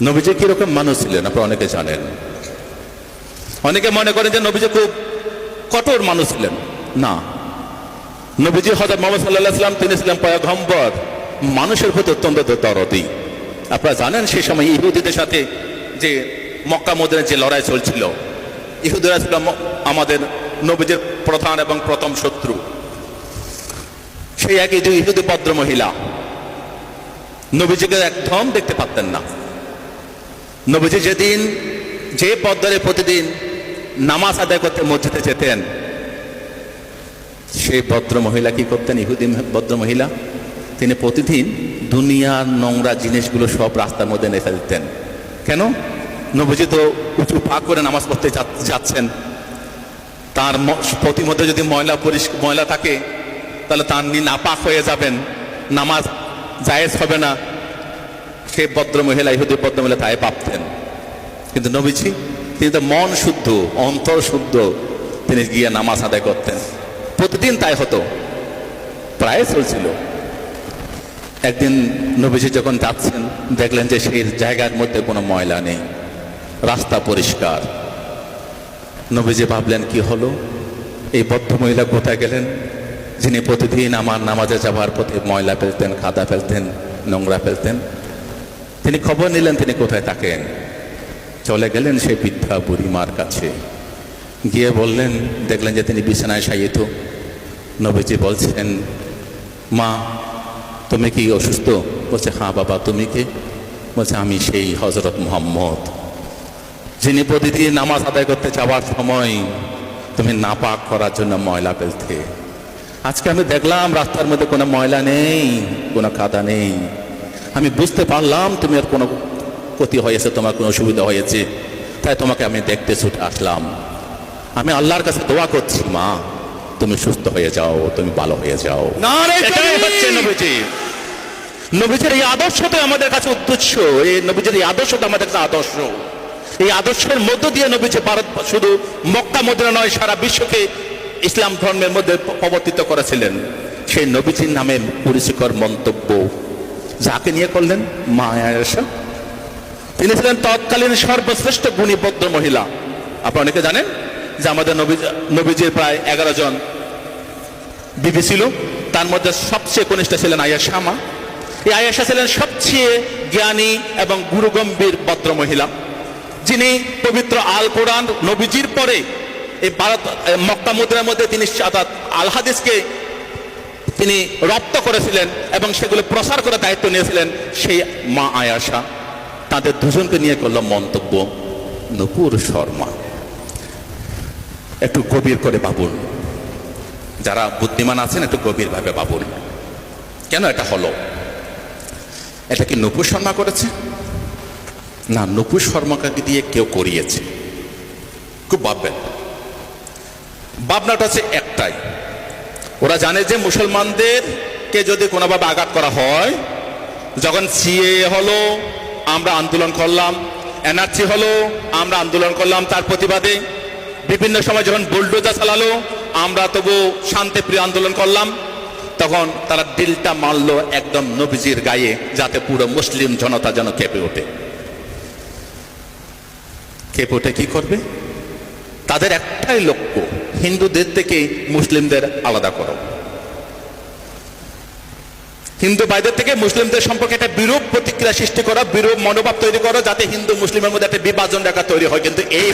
নবীজি কিরকম মানুষ ছিলেন আপনারা অনেকে জানেন। অনেকে মনে করেন যে নবীজি খুব কঠোর মানুষ ছিলেন। না, নবীজি হযরত মুহাম্মদ সাল্লাল্লাহু আলাইহি ওয়াসাল্লাম তিনি ছিলেন পয়গম্বর, মানুষের প্রতি অত্যন্ত দরদী। আপনারা জানেন সেই সময় ইহুদিদের সাথে যে মক্কা মদিনার যে লড়াই চলছিল, ইহুদিরা ছিল আমাদের নবীজির প্রধান এবং প্রথম শত্রু। সেই একই দুই ইহুদি ভদ্র মহিলা নবীজিকে একদম দেখতে পারতেন না। নবীজি যেদিন যে পদ্মরে প্রতিদিন নামাজ আদায় করতে মসজিদে যেতেন, সেই ভদ্র মহিলা কি করতেন? ইহুদি ভদ্র মহিলা তিনি প্রতিদিন দুনিয়ার নোংরা জিনিসগুলো সব রাস্তার মধ্যে নেফে দিতেন। কেন? নবীজি তো উঁচু পা করে নামাজ পড়তে যাচ্ছেন, তার প্রতি মধ্যে যদি ময়লা থাকে তাহলে তার নাপাক হয়ে যাবেন, নামাজ জায়েজ হবে না। সে ভদ্র মহিলা, ইহুদি ভদ্র মহিলা তাই ভাবতেন। কিন্তু নবীজি তিনি তো মন শুদ্ধ, অন্তর শুদ্ধ, তিনি গিয়ে নামাজ আদায় করতেন। প্রতিদিন তাই হতো, প্রায় চলছিল। একদিন নবীজি যখন যাচ্ছেন দেখলেন যে সেই জায়গার মধ্যে কোনো ময়লা নেই, রাস্তা পরিষ্কার। নবীজি ভাবলেন কি হলো, এই ভদ্র মহিলা কোথায় গেলেন যিনি প্রতিদিন আমার নামাজে যাওয়ার পথে ময়লা ফেলতেন, কাদা ফেলতেন, নোংরা ফেলতেন। তিনি খবর নিলেন তিনি কোথায় থাকেন। চলে গেলেন সেই বৃদ্ধা বুড়িমার কাছে, গিয়ে বললেন, দেখলেন যে তিনি বিছানায় শায়িত। নবীজি বলছেন, মা তুমি কি অসুস্থ? বলছে, হ্যাঁ বাবা, তুমি কে? বলছে, আমি সেই হযরত মুহাম্মদ যিনি প্রতিদিন নামাজ আদায় করতে যাওয়ার সময় তুমি নাপাক করার জন্য ময়লা ফেলতে। আজকে আমি দেখলাম রাস্তার মধ্যে কোনো ময়লা নেই, কোনো কাদা নেই। আমি বুঝতে পারলাম তুমি আর কোনো ক্ষতি হয়েছে, তোমার কোনো অসুবিধা হয়েছে, তাই তোমাকে আমি দেখতে ছুটে আসলাম। আমি আল্লাহর কাছে দোয়া করছি, মা তুমি সুস্থ হয়ে যাও, তুমি ভালো হয়ে যাও। এটাই হচ্ছে নবীজি। নবীজির এই আদর্শটা আমাদের কাছে উদ্দেশ্য, এই নবীজির এই আদর্শটা আমাদের কাছে আদর্শ। এই আদর্শের মধ্য দিয়ে নবীজি ভারত শুধু মক্কা মদিনা নয়, সারা বিশ্বকে ইসলাম ধর্মের মধ্যে প্রবর্তিত করেছিলেন। সেই নবীজির নামে কুরুচিকর মন্তব্য যাকে নিয়ে করলেন, মা আয়েশা। তিনি ছিলেন তৎকালীন সর্বশ্রেষ্ঠ গুণী ভদ্র মহিলা। আপনারা অনেকে জানেন যে আমাদের নবীজির প্রায় 11 জন বিবি ছিল, তার মধ্যে সবচেয়ে কনিষ্ঠ ছিলেন আয়েশা মা। এই আয়েশা ছিলেন সবচেয়ে জ্ঞানী এবং গুরুগম্ভীর ভদ্র মহিলা, যিনি পবিত্র আল কোরআন নবীজির পরে এই ভারত মক্কা মদিনার মধ্যে তিনি আল হাদিসকে তিনি রপ্ত করেছিলেন এবং সেগুলো প্রসার করার দায়িত্ব নিয়েছিলেন সেই মা আয়েশা। তাদের দুজনকে নিয়ে করলো মন্তব্য নূপুর শর্মা। একটু গভীর করে ভাবুন, যারা বুদ্ধিমান আছেন একটু গভীরভাবে ভাবুন, কেন এটা হলো? এটা কি নূপুর শর্মা করেছে? না, নূপুর শর্মাকে দিয়ে কেউ করিয়েছে। খুব ভাববেন, ভাবনাটা হচ্ছে একটাই, ওরা জানে যে মুসলমানদেরকে যদি কোনোভাবে আঘাত করা হয়, যখন সিএ হলো আমরা আন্দোলন করলাম, এনআরসি হলো আমরা আন্দোলন করলাম তার প্রতিবাদে, বিভিন্ন সময় যখন বুলডোজার চালালো আমরা তবু শান্তিপ্রিয় আন্দোলন করলাম, তখন তারা ডিলটা মারলো একদম নবীজির গায়ে, যাতে পুরো মুসলিম জনতা যেন কেঁপে ওঠে। কেঁপে ওঠে কি করবে? তাদের একটাই লক্ষ্য, হিন্দুদের থেকে মুসলিমদের আলাদা করো, হিন্দু ভাইদের থেকে মুসলিমদের সম্পর্কে একটা বিরূপ প্রতিক্রিয়া সৃষ্টি করা, বিরূপ মনোভাব তৈরি করো, যাতে হিন্দু মুসলিমের মধ্যে একটা বিভাজন রেখা তৈরি হয়। কিন্তু এই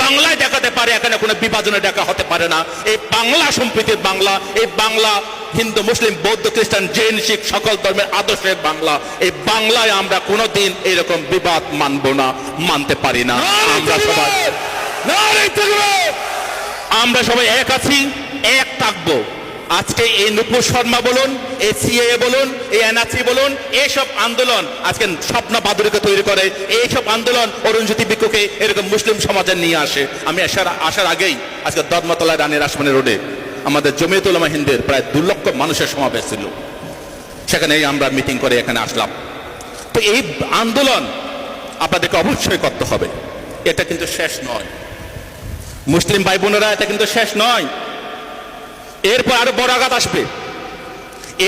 বাংলায় দেখাতে পারে, এখানে কোনো বিভাজনের দেখা হতে পারে না। এই বাংলা সম্প্রীতির বাংলা, এই বাংলা হিন্দু মুসলিম বৌদ্ধ খ্রিস্টান জৈন শিখ সকল ধর্মের আদর্শের বাংলা। এই বাংলায় আমরা কোনোদিন এরকম বিবাদ মানব না, মানতে পারি না। আমরা সবাই এক আছি, এক থাকবো। আজকে এই নূপুর শর্মা বলুন, এই সিএএ বলুন, এই এনআরসি বলুন, এইসব আন্দোলন আজকে স্বপ্ন বাদুড়িকে তৈরি করে। এইসব আন্দোলন অরুণজ্যোতি বিক্ষুকে এরকম মুসলিম সমাজে নিয়ে আসে। আমি আসার আগেই আজকে দদমতলায় রানী রাসমণি রোডে আমাদের জমিয়ত উলামা হিন্দের প্রায় 2 লক্ষ মানুষের সমাবেশ ছিল, সেখানে আমরা মিটিং করে এখানে আসলাম। তো এই আন্দোলন আপনাদেরকে অবশ্যই করতে হবে, এটা কিন্তু শেষ নয় মুসলিম ভাই বোনেরা, এটা কিন্তু শেষ নয়। এরপর আরো বড় আঘাত আসবে,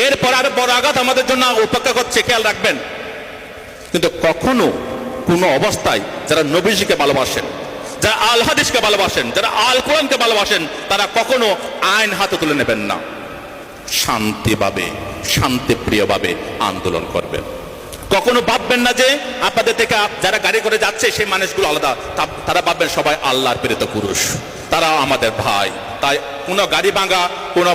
এরপর আরো বড় আঘাত আমাদের জন্য অপেক্ষা করছে, খেয়াল রাখবেন। কিন্তু কখনো কোনো অবস্থায় যারা নবীজিকে ভালোবাসেন, যারা আল হাদিসকে ভালোবাসেন, যারা আল কোরআনকে ভালোবাসেন, তারা কখনো আইন হাতে তুলে নেবেন না, শান্তিভাবে শান্তিপ্রিয়ভাবে আন্দোলন করবেন। কখনো ভাববেন না যে আপনাদের থেকে যারা গাড়ি করে যাচ্ছে সেই মানুষগুলো আলাদা, তারা ভাববেন সবাই আল্লাহর প্রেরিত পুরুষ, তারা আমাদের ভাই। তাই কোনো গাড়ি ভাঙা, কোনো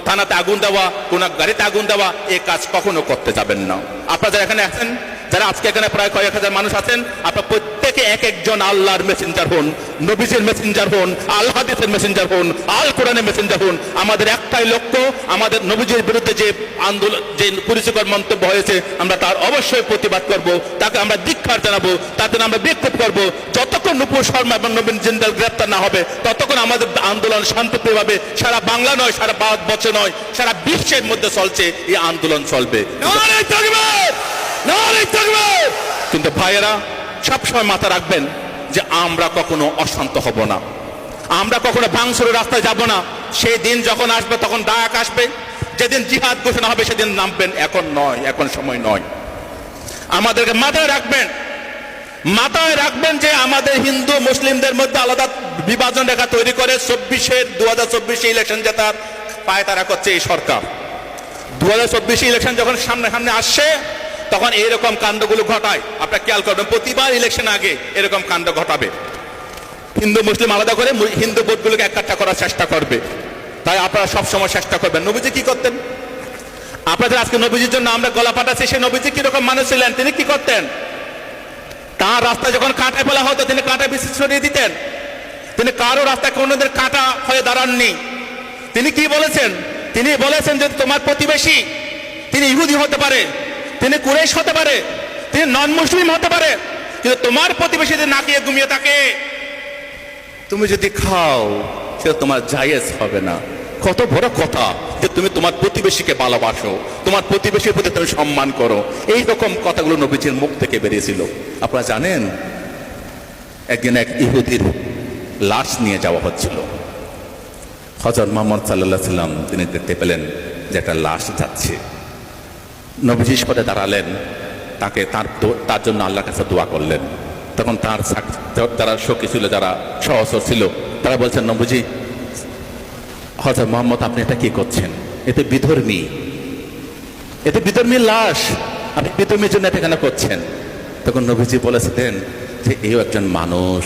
থানাতে আগুন দেওয়া, কোনো গাড়িতে আগুন দেওয়া, এই কাজ কখনো করতে যাবেন না। আপনারা যারা এখানে আছেন, যারা আজকে এখানে প্রায় কয়েক হাজার মানুষ আছেন, আপনারা প্রত্যেকে এক একজন আল্লাহর মেসেঞ্জার হন, নবীজির মেসেঞ্জার হন, আল হাদিসের মেসেঞ্জার হন, আল কোরআনের মেসেঞ্জার হন। আমাদের একটাই লক্ষ্য, আমাদের নবীজির বিরুদ্ধে যে আন্দোলন, যে কুরুচিকর মন্তব্য হয়েছে, আমরা তার অবশ্যই প্রতিবাদ করব, তাকে আমরা ধিক্কার জানাবো, তাতে আমরা বিক্ষোভ করব। যতক্ষণ নূপুর শর্মা এবং নবীন জিন্দাল গ্রেপ্তার না হবে, ততক্ষণ আমাদের আন্দোলন শান্তিপ্রিয়ভাবে সারা বাংলা নয়, সারা ভারতবর্ষে নয়, সারা বিশ্বের মধ্যে চলছে, এই আন্দোলন চলবে। কিন্তু ভাইয়েরা, সবসময় মাথা রাখবেন যে আমরা কখনো অশান্ত হব না, আমরা কখনো ভাঙচুরের রাস্তায় যাব না। সেই দিন যখন আসবে তখন ডাক আসবে, যেদিন জিহাদ ঘোষণা হবে সেদিন নামবেন, এখন নয়, এখন সময় নয়। আমাদেরকে মাথায় রাখবেন যে আমাদের হিন্দু মুসলিমদের মধ্যে আলাদা বিভাজন রেখা তৈরি করে 2024 ইলেকশন জেতার পায়তারা করছে এই সরকার। 2024 ইলেকশন যখন সামনে আসছে, তখন এইরকম কাণ্ডগুলো ঘটায়। আপনারা খেয়াল করবেন, প্রতিবার ইলেকশন আগে এরকম কাণ্ড ঘটাবে, হিন্দু মুসলিম আলাদা করে হিন্দু ভোটগুলোকে একটা করার চেষ্টা করবে। তাই আপনারা সবসময় চেষ্টা করবেন। নবীজি কি করতেন? আপনাদের আজকে নবীজির জন্য আমরা গলা ফাটাচ্ছি, সেই নবীজি কিরকম মানুষ ছিলেন, তিনি কি করতেন? তার রাস্তায় যখন কাঁটায় ফেলা হতো, তিনি কাঁটা বিশেষ সরিয়ে দিতেন। তিনি কারো রাস্তায় কোনোদের কাঁটা হয়ে দাঁড়াননি। তিনি কি বলেছেন? তিনি বলেছেন যে তোমার প্রতিবেশী, তিনি ইহুদি হতে পারে, তিনি কুরাইশ হতে পারে, তিনি নন মুসলিম হতে পারে, কিন্তু তোমার প্রতিবেশী যদি না খেয়ে ঘুমিয়ে থাকে, তুমি যদি খাও, সেটা তোমার জায়েজ হবে না। কত বড় কথা যে তুমি তোমার প্রতিবেশীকে ভালোবাসো, তোমার প্রতিবেশীর প্রতি তুমি সম্মান করো। এই রকম কথাগুলো নবীজির মুখ থেকে বেরিয়েছিল। আপনারা জানেন, একদিন এক ইহুদির লাশ নিয়ে যাওয়া হচ্ছিল। হযরত মুহাম্মদ সাল্লাল্লাহু আলাইহি সাল্লাম তিনি দেখতে পেলেন যে একটা লাশ যাচ্ছে। নবীজি সরে দাঁড়ালেন, তাকে তার জন্য আল্লাহর কাছে দোয়া করলেন। তখন তার যারা সখী ছিল, যারা সহচর ছিল, তারা বলছেন, নবীজি, হযরত মুহাম্মদ আপনি এটা কি করছেন? এতে বিধর্মী লাশ, আপনি বিধর্মীর জন্য এটা কেন করছেন? তখন নবীজি বলেছিলেন যে এই একজন মানুষ,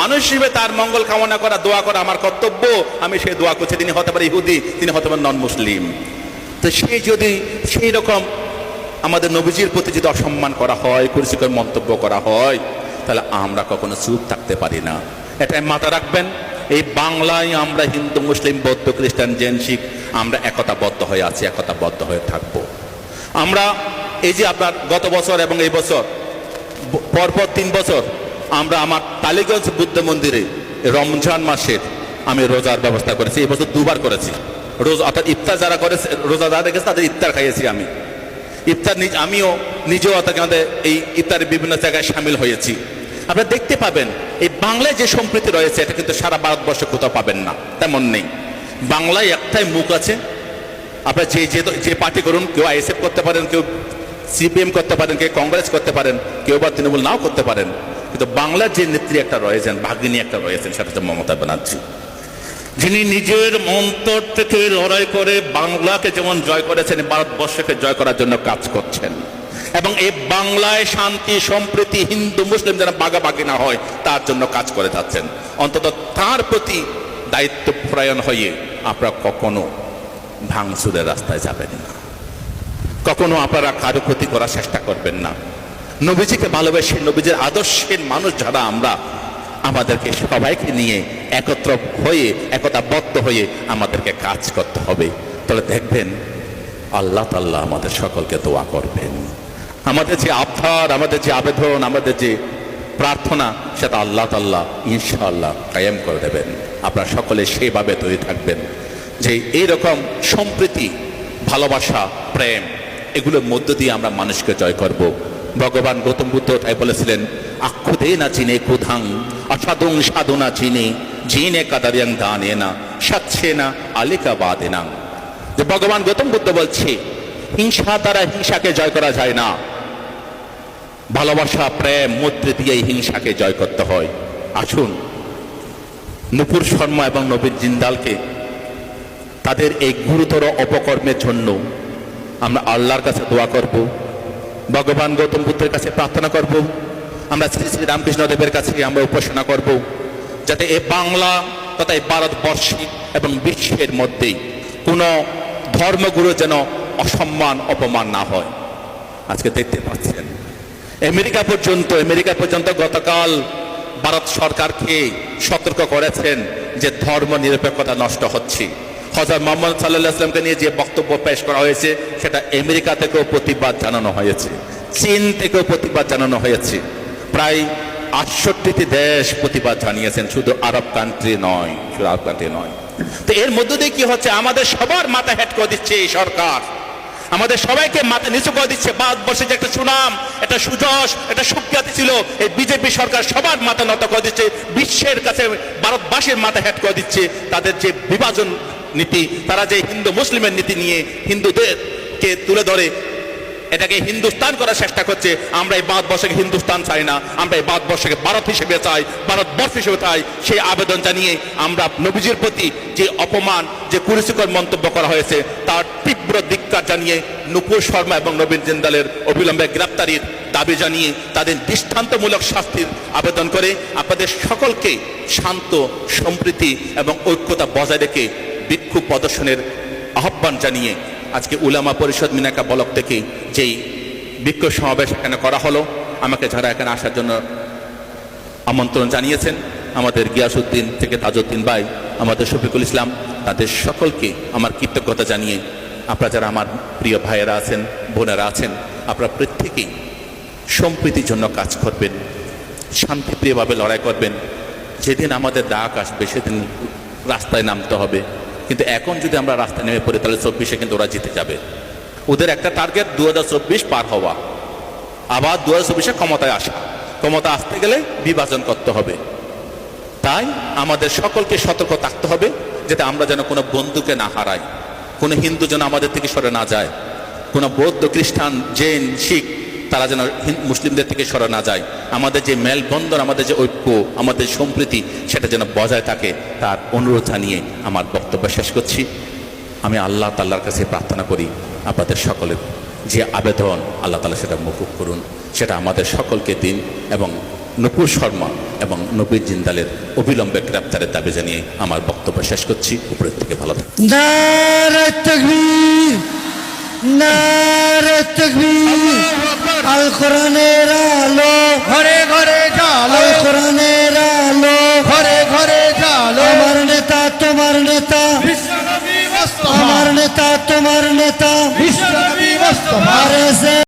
মানুষ হিসেবে তার মঙ্গল কামনা করা, দোয়া করা আমার কর্তব্য, আমি সেই দোয়া করছি। তিনি হতে পারে ইহুদি, তিনি হতে পারে নন মুসলিম। তো সেই রকম আমাদের নবীজির প্রতি যদি অসম্মান করা হয়, কুরুচিকর মন্তব্য করা হয়, তাহলে আমরা কখনো চুপ থাকতে পারি না। এটাই মাথা রাখবেন। এই বাংলায় আমরা হিন্দু মুসলিম বৌদ্ধ খ্রিস্টান জৈন শিখ আমরা একতাবদ্ধ হয়ে আছি, একতাবদ্ধ হয়ে থাকবো। আমরা এই যে আপনার গত বছর এবং এই বছর পরপর 3 বছর আমরা আমার টালিগঞ্জ বুদ্ধ মন্দিরে রমজান মাসের আমি রোজার ব্যবস্থা করেছি। এই বছর 2 বার করেছি রোজা, অর্থাৎ ইফতার যারা করেছে, রোজা যারা রেখেছে তাদের ইফতার খাইয়েছি আমি। ইফতার আমিও নিজেও অর্থাৎ আমাদের এই ইফতারের বিভিন্ন জায়গায় সামিল হয়েছি। আপনারা দেখতে পাবেন এই বাংলায় যে সম্প্রীতি রয়েছে, এটা কিন্তু সারা ভারতবর্ষে কোথাও পাবেন না, তেমন নেই। বাংলায় একটাই মুখ আছে। আপনারা যে পার্টি করুন, কেউ আইএসএফ করতে পারেন, কেউ সিপিএম করতে পারেন, কেউ কংগ্রেস করতে পারেন, কেউ বা তৃণমূল নাও করতে পারেন, কিন্তু বাংলার যে নেত্রী একটা রয়েছেন, ভাগিনী একটা রয়েছেন, সেটা হচ্ছে মমতা ব্যানার্জি, যিনি নিজের অন্তর থেকে লড়াই করে বাংলাকে যেমন জয় করেছেন, ভারতবর্ষকে জয় করার জন্য কাজ করছেন। এবং এই বাংলায় শান্তি সম্প্রীতি, হিন্দু মুসলিম যেন ভাগাভাগি না হয়, তার জন্য কাজ করে যাচ্ছেন। অন্তত তার প্রতি দায়িত্বপরায়ণ হয়ে আপনারা কখনো ভাঙচুরের রাস্তায় যাবেন না, কখনো আপনারা কারো ক্ষতি করার চেষ্টা করবেন না। নবীজিকে ভালোবেসে, নবীজির আদর্শের মানুষ যারা আমরা, আমাদেরকে সবাইকে নিয়ে একত্র হয়ে, একতাবদ্ধ হয়ে আমাদেরকে কাজ করতে হবে। তাহলে দেখবেন আল্লাহ তাআলা আমাদের সকলকে দোয়া করবেন। আমাদের যে আবদার, আমাদের যে আবেদন, আমাদের যে প্রার্থনা, সেটা আল্লাহ তাআলা ইনশাআল্লাহ কায়েম করে দেবেন। আপনারা সকলে সেইভাবে তৈরি থাকবেন যে এইরকম সম্প্রীতি, ভালোবাসা, প্রেম, এগুলোর মধ্য দিয়ে আমরা মানুষকে জয় করব। ভগবান গৌতম বুদ্ধ তাই বলেছিলেন, আক্ষুদে না চিনে কুধাং অসাধুং সাধুনা চিনে জিনে কাদারিয়াং দানে না সাচ্ছে না আলিকা বাদে না। যে ভগবান গৌতম বুদ্ধ বলছে হিংসা দ্বারা হিংসাকে জয় করা যায় না, ভালোবাসা প্রেম মধ্যে দিয়ে হিংসাকে জয় করতে হয়। আসুন নূপুর শর্মা এবং নবীন জিন্দালকে তাদের এই গুরুতর অপকর্মের জন্য আমরা আল্লাহর কাছে দোয়া করব, ভগবান গৌতম বুদ্ধের কাছে প্রার্থনা করব, আমরা শ্রী শ্রী রামকৃষ্ণদেবের কাছে আমরা উপাসনা করব, যাতে এই বাংলা তথা এই ভারতবর্ষে এবং বিশ্বের মধ্যে কোনো ধর্মগুরু যেন অসম্মান অপমান না হয়। আজকে দেখতে পাচ্ছেন আমেরিকা পর্যন্ত গতকাল ভারত সরকারকে সতর্ক করেছেন যে ধর্ম নিরপেক্ষতা নষ্ট হচ্ছে। হযরত মুহাম্মদ সাল্লাল্লাহু আলাইহি ওয়াসাল্লামকে নিয়ে যে বক্তব্য পেশ করা হয়েছে সেটা আমেরিকা থেকেও প্রতিবাদ জানানো হয়েছে, চীন থেকেও প্রতিবাদ জানানো হয়েছে। প্রায় ৬৮টি দেশ প্রতিবাদ জানিয়েছেন, শুধু আরব কান্ট্রি নয়। তো এর মধ্য দিয়ে কি হচ্ছে, আমাদের সবার মাথা হেট করে দিচ্ছে এই সরকার, আমাদের সবাইকে মাথা নিচু করে দিচ্ছে। ভারতবর্ষে যে একটা সুনাম, একটা সুযশ, একটা সুখ্যাতি ছিল, এই বিজেপি সরকার সবার মাথা নত করে দিচ্ছে, বিশ্বের কাছে ভারতবাসীর মাথা হেট করে দিচ্ছে। তাদের যে বিভাজন নীতি, তারা যে হিন্দু মুসলিমের নীতি নিয়ে হিন্দুদেরকে তুলে ধরে এটাকে হিন্দুস্তান করার চেষ্টা করছে। আমরা এই ভারতবর্ষকে হিন্দুস্তান চাই না, আমরা এই ভারতবর্ষকে ভারত হিসেবে চাই, ভারতবর্ষ হিসেবে চাই। সেই আবেদন জানিয়ে আমরা নবীজির প্রতি যে অপমান, যে কুরুচিকর মন্তব্য করা হয়েছে তার তীব্র ধিক্কার জানিয়ে নূপুর শর্মা এবং নবীন জিন্দালের অবিলম্বে গ্রেপ্তারির দাবি জানিয়ে তাদের দৃষ্টান্তমূলক শাস্তির আবেদন করে আপনাদের সকলকে শান্ত, সম্প্রীতি এবং ঐক্যতা বজায় রেখে বিক্ষোভ প্রদর্শনের আহ্বান জানিয়ে আজকে উলামা পরিষদ মিনাকা ব্লক থেকে যেই বিক্ষোভ সমাবেশ এখানে করা হলো, আমাকে যারা এখানে আসার জন্য আমন্ত্রণ জানিয়েছেন, আমাদের গিয়াসউদ্দিন থেকে তাজউদ্দিন ভাই, আমাদের শফিকুল ইসলাম, তাদের সকলকে আমার কৃতজ্ঞতা জানিয়ে আপনারা যারা আমার প্রিয় ভাইয়েরা আছেন, বোনেরা আছেন, আপনারা প্রত্যেকেই সম্প্রীতির জন্য কাজ করবেন, শান্তিপ্রিয়ভাবে লড়াই করবেন। যেদিন আমাদের ডাক আসবে সেদিন রাস্তায় নামতে হবে, কিন্তু এখন যদি আমরা রাস্তায় নেমে পড়ি তাহলে ২৪-এ কিন্তু ওরা জিতে যাবে। ওদের একটা টার্গেট ২০২৪ পার হওয়া, আবার ২০২৪-এ ক্ষমতায় আসা। ক্ষমতা আসতে গেলে বিভাজন করতে হবে। তাই আমাদের সকলকে সতর্ক থাকতে হবে যাতে আমরা যেন কোনো বন্ধুকে না হারাই, কোনো হিন্দু যেন আমাদের থেকে সরে না যায়, কোনো বৌদ্ধ, খ্রিস্টান, জৈন, শিখ তারা যেন মুসলিমদের থেকে সরে না যায়। আমাদের যে মেলবন্ধন, আমাদের যে ঐক্য, আমাদের সম্প্রীতি সেটা যেন বজায় থাকে, তার অনুরোধ জানিয়ে আমার বক্তব্য শেষ করছি। আমি আল্লাহ তাআলার কাছে প্রার্থনা করি আপনাদের সকলের যে আবেদন আল্লাহ তাআলা সেটা মকুব করুন, সেটা আমাদের সকলকে দিন। এবং নূপুর শর্মা এবং নবীন জিন্দালের অবিলম্বে গ্রেপ্তারের দাবি জানিয়ে আমার বক্তব্য শেষ করছি। উপরের থেকে ভালো থাকুন। নারে তাকবীর, নারে তাকবীর। আল কোরআনের আলো ঘরে ঘরে জালো, আল কোরআনের আলো ঘরে ঘরে জালো। আমার নেতা তোমার নেতা, বিশ্বনবী মুস্তাফা, আমার নেতা তোমার নেতা, বিশ্বনবী মুস্তাফা। আরে